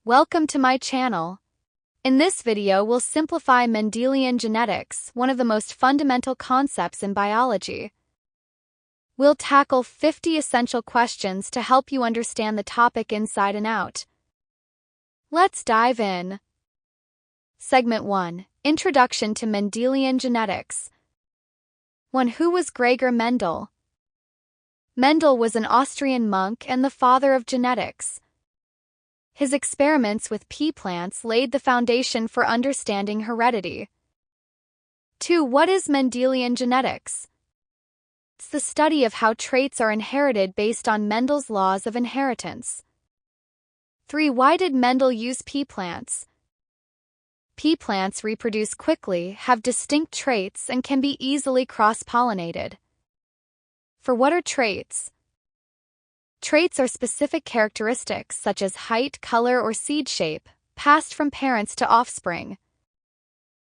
Welcome to my channel. In this video we'll simplify Mendelian genetics, one of the most fundamental concepts in biology. We'll tackle 50 essential questions to help you understand the topic inside and out. Let's dive in. Segment 1. Introduction to Mendelian genetics. 1. Who was Gregor Mendel? Mendel was an Austrian monk and the father of genetics. His experiments with pea plants laid the foundation for understanding heredity. 2. What is Mendelian genetics? It's the study of how traits are inherited based on Mendel's laws of inheritance. 3. Why did Mendel use pea plants? Pea plants reproduce quickly, have distinct traits, and can be easily cross-pollinated. For what are traits? Traits are specific characteristics such as height, color, or seed shape, passed from parents to offspring.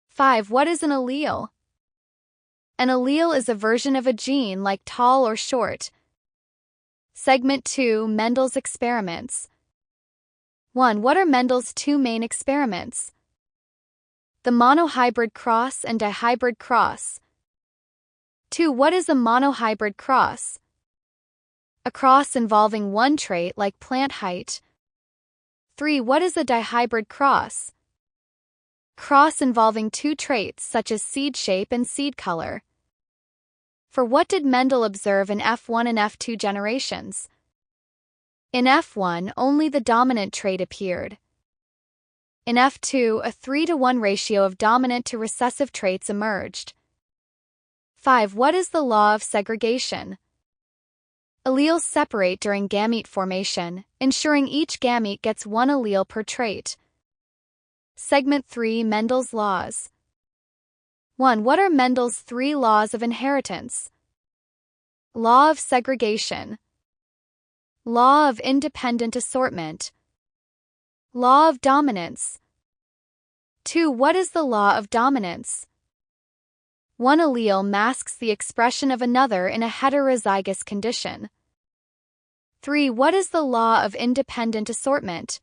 5. What is an allele? An allele is a version of a gene like tall or short. Segment 2. Mendel's experiments. 1. What are Mendel's two main experiments? The monohybrid cross and dihybrid cross. 2. What is a monohybrid cross? A cross involving one trait like plant height. 3. What is a dihybrid cross? Cross involving two traits such as seed shape and seed color. For what did Mendel observe in F1 and F2 generations? In F1, only the dominant trait appeared. In F2, a 3-to-1 ratio of dominant to recessive traits emerged. 5. What is the law of segregation? Alleles separate during gamete formation, ensuring each gamete gets one allele per trait. Segment 3. Mendel's laws. 1. What are Mendel's three laws of inheritance? Law of segregation. Law of independent assortment. Law of dominance. 2. What is the law of dominance? One allele masks the expression of another in a heterozygous condition. 3. What is the law of independent assortment?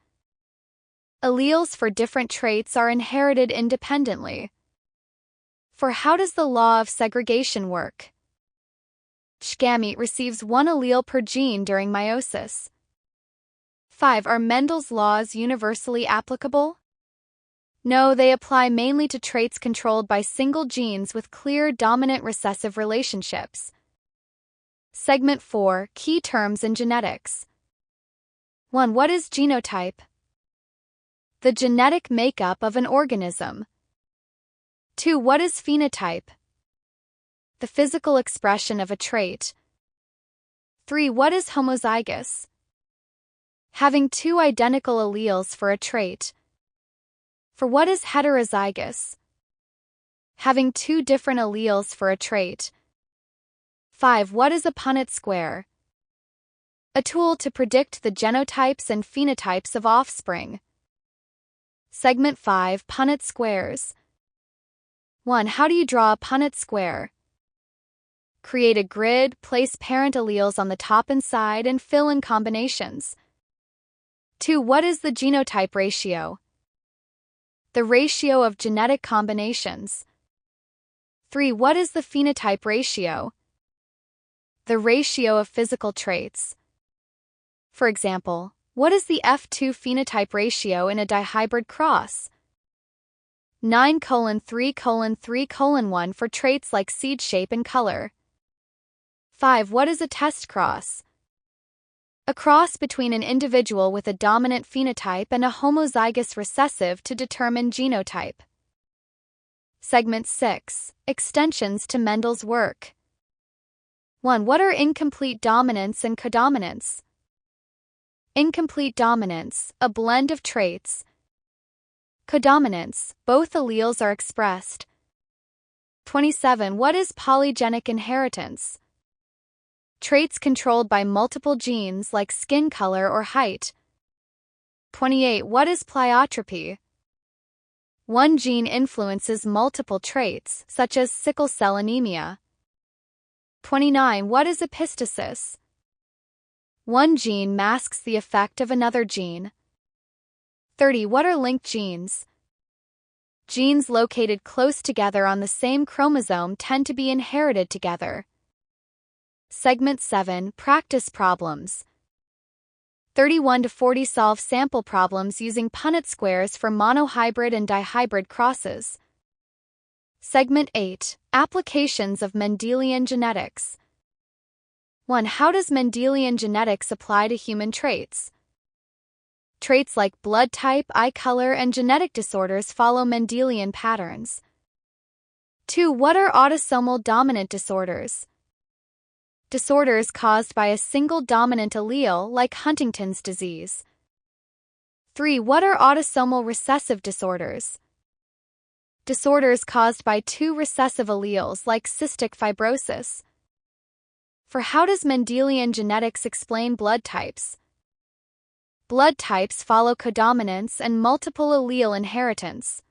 Alleles for different traits are inherited independently. 4. How does the law of segregation work? Each gamete receives one allele per gene during meiosis. 5. Are Mendel's laws universally applicable? No, they apply mainly to traits controlled by single genes with clear dominant recessive relationships. Segment 4. Key terms in genetics. 1. What is genotype? The genetic makeup of an organism. 2. What is phenotype? The physical expression of a trait. 3. What is homozygous? Having two identical alleles for a trait. For what is heterozygous? Having two different alleles for a trait. 5. What is a Punnett square? A tool to predict the genotypes and phenotypes of offspring. Segment 5. Punnett squares. 1. How do you draw a Punnett square? Create a grid, place parent alleles on the top and side, and fill in combinations. 2. What is the genotype ratio? The ratio of genetic combinations. 3. What is the phenotype ratio? The ratio of physical traits. For example, what is the F2 phenotype ratio in a dihybrid cross? 9:3:3:1 for traits like seed shape and color. 5. What is a test cross? A cross between an individual with a dominant phenotype and a homozygous recessive to determine genotype. Segment 6. Extensions to Mendel's work. 1. What are incomplete dominance and codominance? Incomplete dominance, a blend of traits. Codominance, both alleles are expressed. 27. What is polygenic inheritance? Traits controlled by multiple genes like skin color or height. 28. What is pleiotropy? One gene influences multiple traits, such as sickle cell anemia. 29. What is epistasis? One gene masks the effect of another gene. 30. What are linked genes? Genes located close together on the same chromosome tend to be inherited together. Segment 7. Practice problems. 31 to 40. Solve sample problems using Punnett squares for monohybrid and dihybrid crosses. Segment 8. Applications of Mendelian genetics. 1. How does Mendelian genetics apply to human traits? Traits like blood type, eye color, and genetic disorders follow Mendelian patterns. 2. What are autosomal dominant disorders? Disorders caused by a single dominant allele like Huntington's disease. 3. What are autosomal recessive disorders? Disorders caused by two recessive alleles like cystic fibrosis. 4. How does Mendelian genetics explain blood types? Blood types follow codominance and multiple allele inheritance.